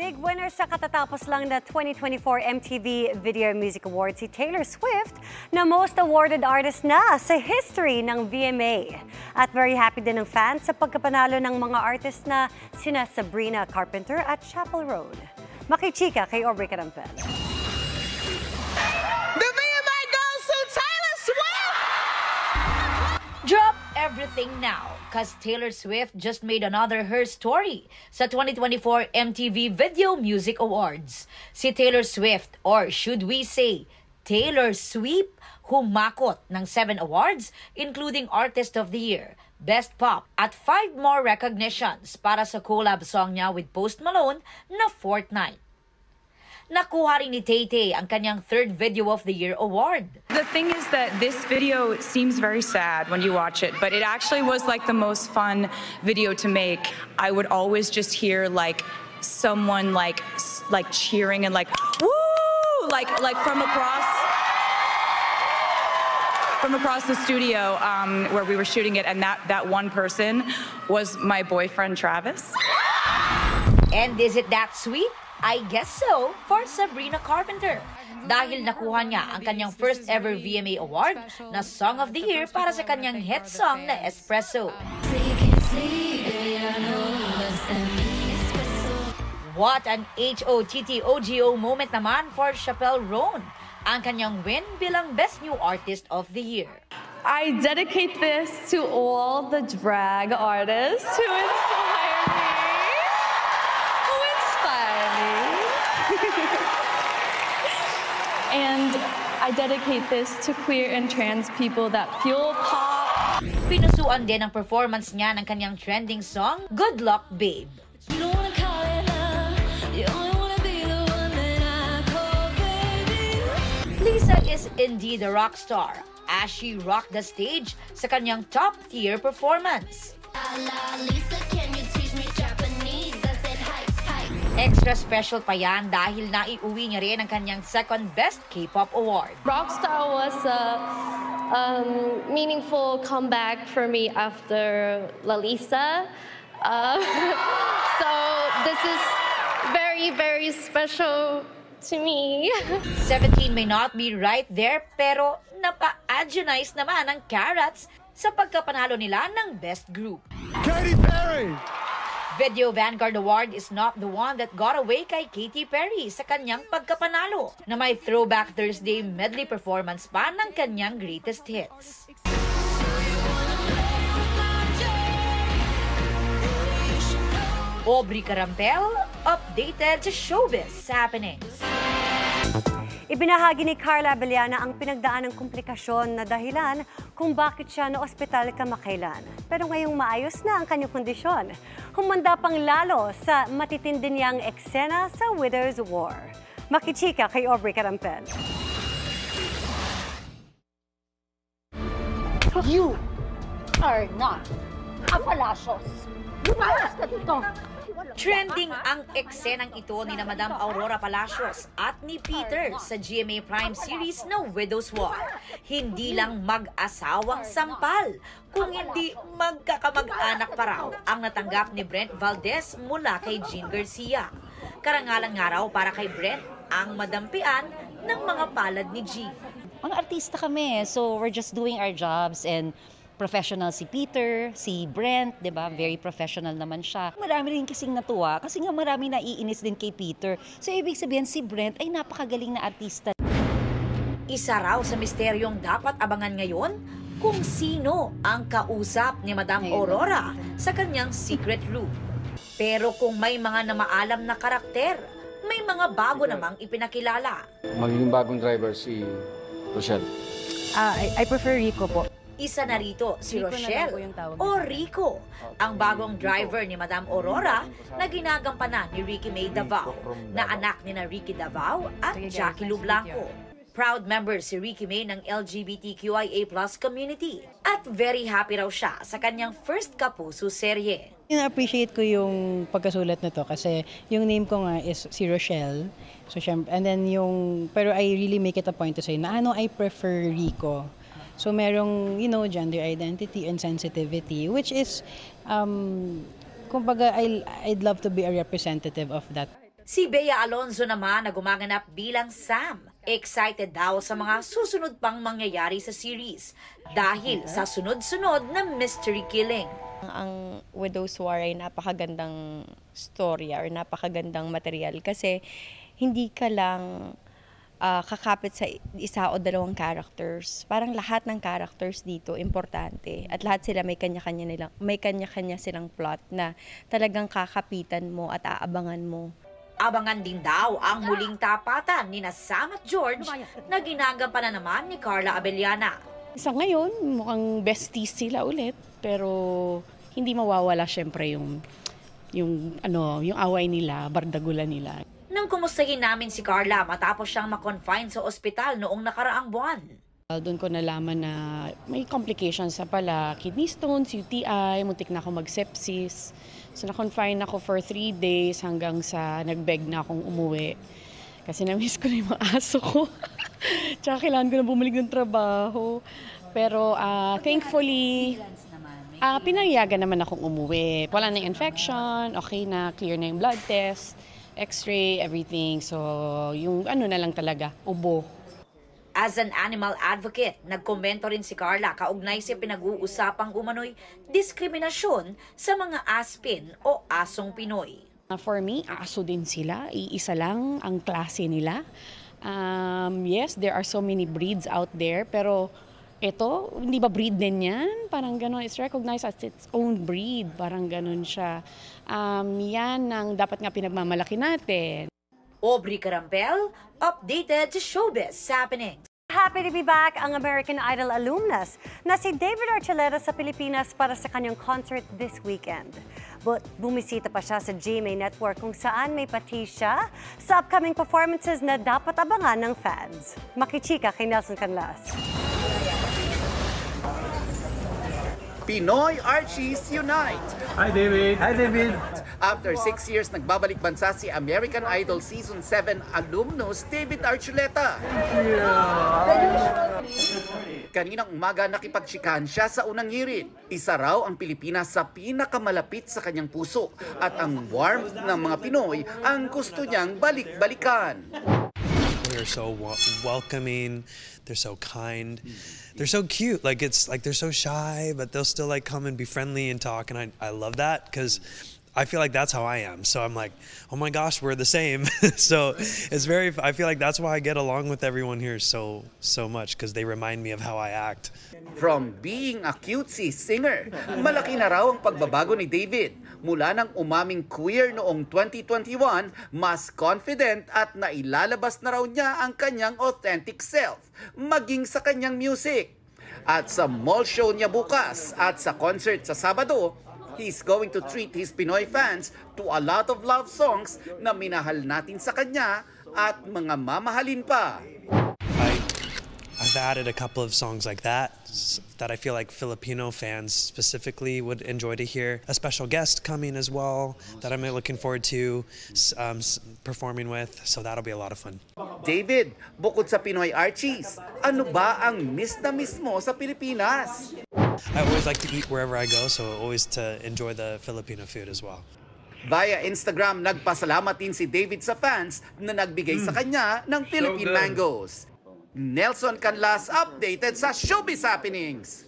Big winner sa katatapos lang na 2024 MTV Video Music Awards si Taylor Swift na most awarded artist na sa history ng VMA. At very happy din ng fans sa pagkapanalo ng mga artist na sina Sabrina Carpenter at Chapel Roan. Makichika kay Aubrey Carampel. The VMA goes to Taylor Swift! Drop everything now, cause Taylor Swift just made another her story sa 2024 MTV Video Music Awards. Si Taylor Swift, or should we say, Taylor Sweep, humakot ng 7 awards, including Artist of the Year, Best Pop, at 5 more recognitions para sa collab song niya with Post Malone na Fortnite. Nakuha rin ni Tay-Tay ang kanyang 3rd Video of the Year award. The thing is that this video seems very sad when you watch it, but it actually was like the most fun video to make. I would always just hear like someone like cheering and like woo, like from across the studio where we were shooting it, and that one person was my boyfriend Travis. And is it that sweet? I guess so for Sabrina Carpenter. Dahil nakuha niya ang kanyang first ever VMA award na Song of the Year para sa kanyang hit song na Espresso. What an HOTTOGO moment naman for Chapel Roan, ang kanyang win bilang Best New Artist of the Year. I dedicate this to all the drag artists who inspire me. And I dedicate this to queer and trans people that fuel pop. Pinusuan din ang performance niya ng kanyang trending song, Good Luck Babe. Lisa is indeed a rock star as she rocked the stage sa kanyang top-tier performance. Extra special pa yan dahil naiuwi niya rin ang kanyang 2nd Best K-Pop Award. Rockstar was a meaningful comeback for me after Lalisa. So this is very, very special to me. 17 may not be right there, pero napa-agonize naman ang Carrots sa pagkapanalo nila ng Best Group. Katy Perry! Video Vanguard Award is not the one that got away kay Katy Perry sa kanyang pagkapanalo na may Throwback Thursday medley performance pa ng kanyang greatest hits. Aubrey Carampel, updated sa showbiz happenings. Ibinahagi ni Carla Abellana ang pinagdaan ng komplikasyon na dahilan kung bakit siya na ospital kamakailan. Pero ngayong maayos na ang kanyang kondisyon. Humanda pang lalo sa matitindi niyang eksena sa Widow's War. Makichika kay Aubrey Carampel. You are not a Palacios. Lumayas ka dito. Trending ang eksenang ito ni na Madam Aurora Palacios at ni Peter sa GMA Prime series na Widow's War. Hindi lang mag-asawang sampal, kung hindi magkakamag-anak pa raw ang natanggap ni Brent Valdez mula kay Jean Garcia. Karangalan nga raw para kay Brent ang madampian ng mga palad ni Jean. Mga artista kami, so we're just doing our jobs, and professional si Peter, si Brent, 'di ba? Very professional naman siya. Marami rin kasing natuwa kasi nga marami naiinis din kay Peter. So ibig sabihin si Brent ay napakagaling na artista. Isa raw sa misteryong dapat abangan ngayon kung sino ang kausap ni Madam Aurora sa kanyang secret room. Pero kung may mga namaalam na karakter, may mga bago namang ipinakilala. Magiging bagong driver si Rochelle. I prefer Rico po. Isa na rito si Rico Rochelle o Rico, ang bagong driver ni Madam Aurora na ginagampanan ni Ricky May Davao, na anak ni na Ricky Davao at Jackie Lu Blanco. Proud member si Ricky May ng LGBTQIA+ community at very happy raw siya sa kanyang first kapuso serye. Na-appreciate ko yung pagkasulat na to kasi yung name ko nga is si Rochelle. So, and then pero I really make it a point to say na I prefer Rico. So merong, gender identity and sensitivity, which is, kumbaga, I'd love to be a representative of that. Si Bea Alonzo naman na gumaganap bilang Sam. Excited daw sa mga susunod pang mangyayari sa series dahil sa sunod-sunod na mystery killing. Ang Widow's War ay napakagandang storya or napakagandang material kasi hindi ka lang kakapit sa isa o dalawang characters. Parang lahat ng characters dito importante at lahat sila may kanya-kanya silang plot na talagang kakapitan mo at aabangan mo. Abangan din daw ang muling tapatan ni Sam at George na ginagampanan naman ni Carla Abellana. Sa ngayon, mukhang besties sila ulit, pero hindi mawawala syempre yung away nila, bardagulan nila. Nang kumustahin namin si Carla matapos siyang ma-confine sa ospital noong nakaraang buwan. Doon ko nalaman na may complications sa pala, kidney stones, UTI, muntik na ako mag-sepsis. So na-confine ako for 3 days hanggang sa nag-beg na akong umuwi. Kasi na-miss ko na yung mga aso ko. Tsaka kailangan ko na bumalik ng trabaho. Pero thankfully, pinayagan naman akong umuwi. Wala na yung infection, okay na, clear na yung blood test, x-ray, everything. So yung na lang talaga, ubo. As an animal advocate, nagkomento rin si Carla kaugnay sa pinag-uusapang umano'y diskriminasyon sa mga aspin o asong Pinoy. For me, aso din sila. Iisa lang ang klase nila. Yes, there are so many breeds out there, pero ito, hindi ba breed din yan? Parang gano'n, it's recognized as its own breed. Parang gano'n siya. Yan ang dapat nga pinagmamalaki natin. Aubrey Carampel, updated sa Showbiz Happenings. Happy to be back ang American Idol alumnus na si David Archuleta sa Pilipinas para sa kanyang concert this weekend. But bumisita pa siya sa GMA Network kung saan may pati siya sa upcoming performances na dapat abangan ng fans. Makichika kay Nelson Canlas. Pinoy Archies Unite! Hi, David. Hi, David. After 6 years, nagbabalik bansa si American Idol Season 7 alumnus David Archuleta. Kaninang umaga, nakipagtsikahan siya sa unang hirit. Isa raw ang Pilipinas sa pinakamalapit sa kanyang puso at ang warmth ng mga Pinoy ang gusto niyang balik-balikan. They're so welcoming, they're so kind, they're so cute. Like they're so shy, but they'll still come and be friendly and talk, and I love that because I feel like that's how I am. So I'm like, oh my gosh, we're the same. So I feel like that's why I get along with everyone here so much because they remind me of how I act. From being a cutesy singer, malaki na raw ang pagbabago ni David. Mula nang umaming queer noong 2021, mas confident at nailalabas na raw niya ang kanyang authentic self, maging sa kanyang music. At sa mall show niya bukas at sa concert sa Sabado, he's going to treat his Pinoy fans to a lot of love songs na minahal natin sa kanya at mga mamahalin pa. I've added a couple of songs like that I feel like Filipino fans specifically would enjoy to hear. A special guest coming as well that I'm looking forward to performing with, so that'll be a lot of fun. David, bukod sa Pinoy Archies, ano ba ang miss na miss mo sa Pilipinas? I always like to eat wherever I go, so always to enjoy the Filipino food as well. Via Instagram, nagpasalamat din si David sa fans na nagbigay sa kanya ng Philippine Mangoes. Nelson Canlas, updated sa Showbiz Happenings.